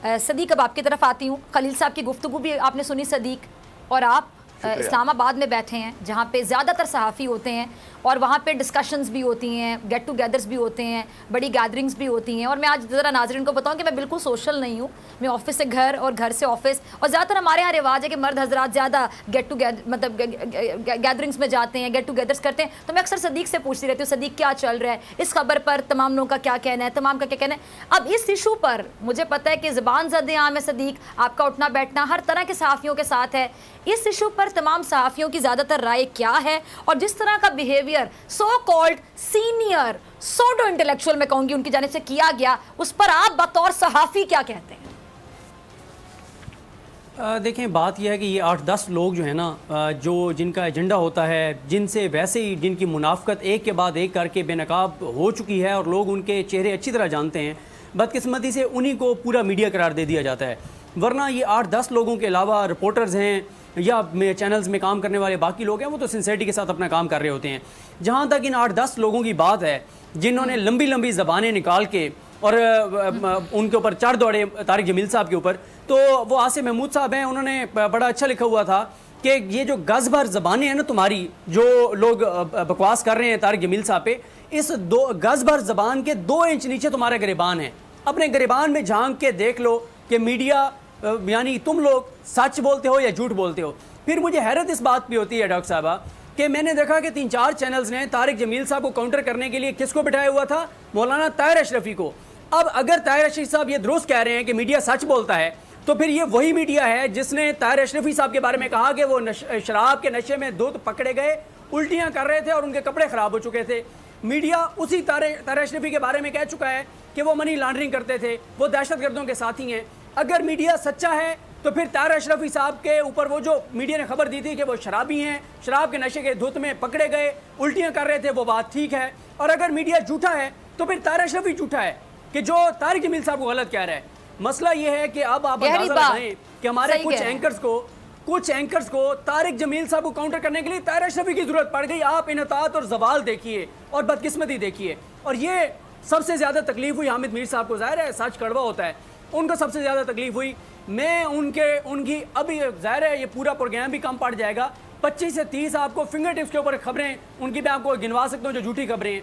صدیق اب آپ کی طرف آتی ہوں. خلیل صاحب کی گفتگو بھی آپ نے سنی صدیق, اور آپ اسلام آباد میں بیٹھے ہیں جہاں پہ زیادہ تر صحافی ہوتے ہیں اور وہاں پہ ڈسکشنز بھی ہوتی ہیں, گیٹ ٹو گیدرز بھی ہوتے ہیں, بڑی گیدرنگز بھی ہوتی ہیں. اور میں آج ذرا ناظرین کو بتاؤں کہ میں بالکل سوشل نہیں ہوں, میں آفس سے گھر اور گھر سے آفس, اور زیادہ تر ہمارے یہاں رواج ہے کہ مرد حضرات زیادہ گیٹ ٹو مطلب گیدرنگز میں جاتے ہیں, گیٹ ٹو گیدرز کرتے ہیں. تو میں اکثر صدیق سے پوچھتی رہتی ہوں, صدیق کیا چل رہا ہے اس خبر پر, تمام لوگوں کا کیا کہنا ہے, تمام کا کیا کہنا ہے. اب اس ایشو پر مجھے پتہ ہے کہ زبان زد عام ہے صدیق, آپ کا اٹھنا بیٹھنا ہر طرح کے صحافیوں کے ساتھ ہے. اس ایشو پر تمام صحافیوں کی زیادہ تر رائے کیا ہے, اور جس طرح کا behaviour so called senior pseudo intellectual میں کہوں گی ان کی جانب سے کیا گیا, اس پر آپ بطور صحافی کیا کہتے ہیں؟ دیکھیں بات یہ ہے کہ یہ 8-10 لوگ جو ہیں نا, جو جن کا ایجنڈا ہوتا ہے, جن سے ویسے ہی جن کی منافقت ایک کے بعد ایک کر کے بے نقاب ہو چکی ہے اور لوگ ان کے چہرے اچھی طرح جانتے ہیں, بدقسمتی سے انہی کو پورا میڈیا قرار دے دیا جاتا ہے. ورنہ یہ 8-10 لوگوں کے علاوہ رپورٹرز ہیں یا چینلز میں کام کرنے والے باقی لوگ ہیں, وہ تو سنسیئرٹی کے ساتھ اپنا کام کر رہے ہوتے ہیں. جہاں تک ان 8-10 لوگوں کی بات ہے جنہوں نے لمبی لمبی زبانیں نکال کے اور ان کے اوپر چڑھ دوڑے طارق جمیل صاحب کے اوپر, تو وہ آصف محمود صاحب ہیں, انہوں نے بڑا اچھا لکھا ہوا تھا کہ یہ جو گز بھر زبانیں ہیں نا تمہاری, جو لوگ بکواس کر رہے ہیں طارق جمیل صاحب پہ, اس گز بھر زبان کے 2 انچ نیچے تمہارا گریبان ہے. اپنے گریبان میں جھانک کے دیکھ لو کہ میڈیا یعنی تم لوگ سچ بولتے ہو یا جھوٹ بولتے ہو. پھر مجھے حیرت اس بات پہ ہوتی ہے ڈاکٹر صاحبہ کہ میں نے دیکھا کہ 3-4 چینلز نے طارق جمیل صاحب کو کاؤنٹر کرنے کے لیے کس کو بٹھایا ہوا تھا, مولانا طاہر اشرفی کو. اب اگر طاہر اشرفی صاحب یہ درست کہہ رہے ہیں کہ میڈیا سچ بولتا ہے, تو پھر یہ وہی میڈیا ہے جس نے طاہر اشرفی صاحب کے بارے میں کہا کہ وہ شراب کے نشے میں دودھ پکڑے گئے, الٹیاں کر رہے تھے اور ان کے کپڑے خراب ہو چکے تھے. میڈیا اسی طاہر اشرفی کے بارے میں کہہ چکا ہے کہ وہ منی لانڈرنگ کرتے تھے, وہ دہشت گردوں کے ساتھی ہیں. اگر میڈیا سچا ہے تو پھر طاہر اشرفی صاحب کے اوپر وہ جو میڈیا نے خبر دی تھی کہ وہ شرابی ہیں, شراب کے نشے کے دھت میں پکڑے گئے, الٹیاں کر رہے تھے, وہ بات ٹھیک ہے. اور اگر میڈیا جھوٹا ہے تو پھر طاہر اشرفی جھوٹا ہے کہ جو طارق جمیل صاحب کو غلط کہہ رہا ہے. مسئلہ یہ ہے کہ اب آپ اندازہ لگائیں کہ ہمارے کچھ اینکرز کو طارق جمیل صاحب کو کاؤنٹر کرنے کے لیے طاہر اشرفی کی ضرورت پڑ گئی. آپ انحطاط اور زوال دیکھیے اور بدقسمتی دیکھیے. اور یہ سب سے زیادہ تکلیف ہوئی حامد میر صاحب کو, ظاہر ہے سچ کڑوا ہوتا ہے, ان کو سب سے زیادہ تکلیف ہوئی. میں ان کی ابھی ظاہر ہے یہ پورا پروگرام بھی کم پڑ جائے گا, 25 سے 30 آپ کو فنگر ٹپس کے اوپر خبریں ان کی میں آپ کو گنوا سکتا ہوں جو جھوٹی خبریں ہیں.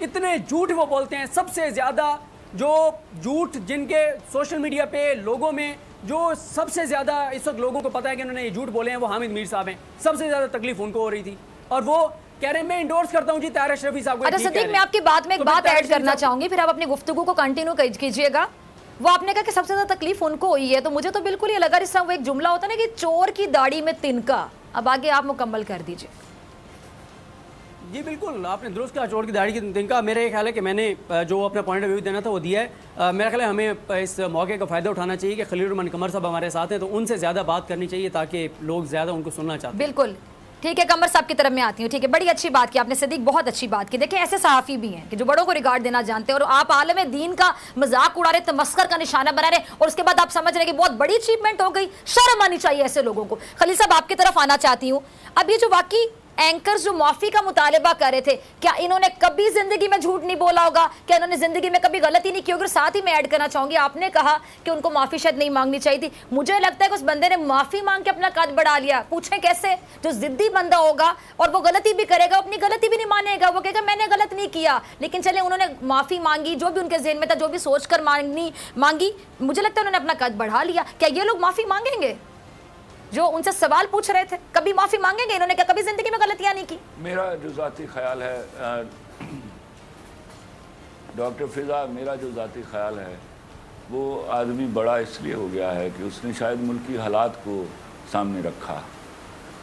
اتنے جھوٹ وہ بولتے ہیں. سب سے زیادہ جو جھوٹ جن کے سوشل میڈیا پہ لوگوں میں جو سب سے زیادہ اس وقت لوگوں کو پتا ہے کہ انہوں نے یہ جھوٹ بولے ہیں, وہ حامد میر صاحب ہیں. سب سے زیادہ تکلیف ان کو ہو رہی تھی, اور وہ کہہ رہے ہیں میں انڈورس کرتا ہوں جی طاہر اشرفی صاحب کو. اچھا صدیق, میں آپ کی بات میں ایک بات ایڈ کرنا چاہوں گی, پھر آپ اپنی گفتگو کو کنٹینیو کیجئے گا. وہ آپ نے کہا کہ سب سے زیادہ تکلیف ان کو ہوئی ہے, تو مجھے تو بالکل یہ لگا جس طرح وہ ایک جملہ ہوتا ہے نا کہ چور کی داڑھی میں تنکا. اب آگے آپ مکمل کر دیجئے. جی بالکل, آپ نے درست کہا, چور کی داڑھی کی تنکا. میرا یہ خیال ہے کہ میں نے جو اپنا پوائنٹ آف ویو دینا تھا وہ دیا ہے. میرا خیال ہے ہمیں اس موقع کا فائدہ اٹھانا چاہیے کہ خلیل الرحمان قمر صاحب ہمارے ساتھ ہیں, تو ان سے زیادہ بات کرنی چاہیے تاکہ لوگ زیادہ ان کو سننا چاہتے ہیں. بالکل ٹھیک ہے, قمر صاحب کی طرف میں آتی ہوں. ٹھیک ہے, بڑی اچھی بات کی آپ نے صدیق, بہت اچھی بات کی. دیکھیں ایسے صحافی بھی ہیں کہ جو بڑوں کو ریگارڈ دینا جانتے ہیں, اور آپ عالم دین کا مذاق اڑا رہے, تمسخر کا نشانہ بنا رہے, اور اس کے بعد آپ سمجھ رہے ہیں کہ بہت بڑی اچیومنٹ ہو گئی. شرم آنی چاہیے ایسے لوگوں کو. خلیل صاحب آپ کی طرف آنا چاہتی ہوں. اب یہ جو واقعی اینکرز جو معافی کا مطالبہ کر رہے تھے, کیا انہوں نے کبھی زندگی میں جھوٹ نہیں بولا ہوگا؟ کیا انہوں نے زندگی میں کبھی غلطی نہیں کی ہوگی؟ ساتھ ہی میں ایڈ کرنا چاہوں گی, آپ نے کہا کہ ان کو معافی شاید نہیں مانگنی چاہیے تھی. مجھے لگتا ہے کہ اس بندے نے معافی مانگ کے اپنا قد بڑھا لیا. پوچھیں کیسے؟ جو ضدی بندہ ہوگا اور وہ غلطی بھی کرے گا, اپنی غلطی بھی نہیں مانے گا, وہ کہے گا میں نے غلط نہیں کیا. لیکن چلے انہوں نے معافی مانگی, جو بھی ان کے ذہن میں تھا, جو بھی سوچ کر مانگی, مجھے لگتا ہے انہوں نے اپنا قد بڑھا لیا. کیا یہ لوگ معافی مانگیں گے جو ان سے سوال پوچھ رہے تھے؟ کبھی معافی مانگیں گے؟ انہوں نے کیا کبھی زندگی میں غلطیاں نہیں کی؟ میرا جو ذاتی خیال ہے ڈاکٹر فضا, میرا جو ذاتی خیال ہے وہ آدمی بڑا اس لیے ہو گیا ہے کہ اس نے شاید ملکی حالات کو سامنے رکھا,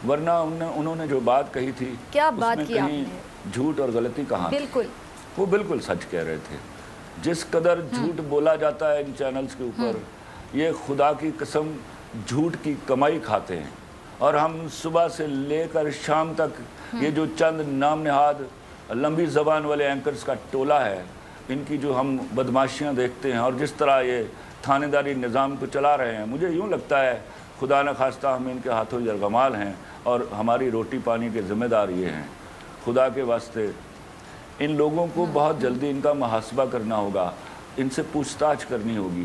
ورنہ انہوں نے جو بات کہی تھی کیا اس بات میں کی آپ کہیں نے, جھوٹ اور غلطی کہاں تھی. بالکل وہ بالکل سچ کہہ رہے تھے. جس قدر جھوٹ بولا جاتا ہے ان چینلز کے اوپر, یہ خدا کی قسم جھوٹ کی کمائی کھاتے ہیں. اور ہم صبح سے لے کر شام تک یہ جو چند نام نہاد لمبی زبان والے اینکرز کا ٹولہ ہے, ان کی جو ہم بدماشیاں دیکھتے ہیں اور جس طرح یہ تھانے داری نظام کو چلا رہے ہیں, مجھے یوں لگتا ہے خدا نہ خواستہ ہم ان کے ہاتھوں یرغمال ہیں اور ہماری روٹی پانی کے ذمہ دار یہ ہیں. خدا کے واسطے ان لوگوں کو بہت جلدی ان کا محاسبہ کرنا ہوگا, ان سے پوچھ تاچھ کرنی ہوگی.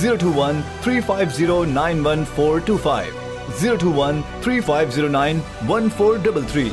021-350-91425, 021-3509-1433।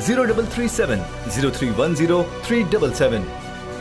0337-0310-377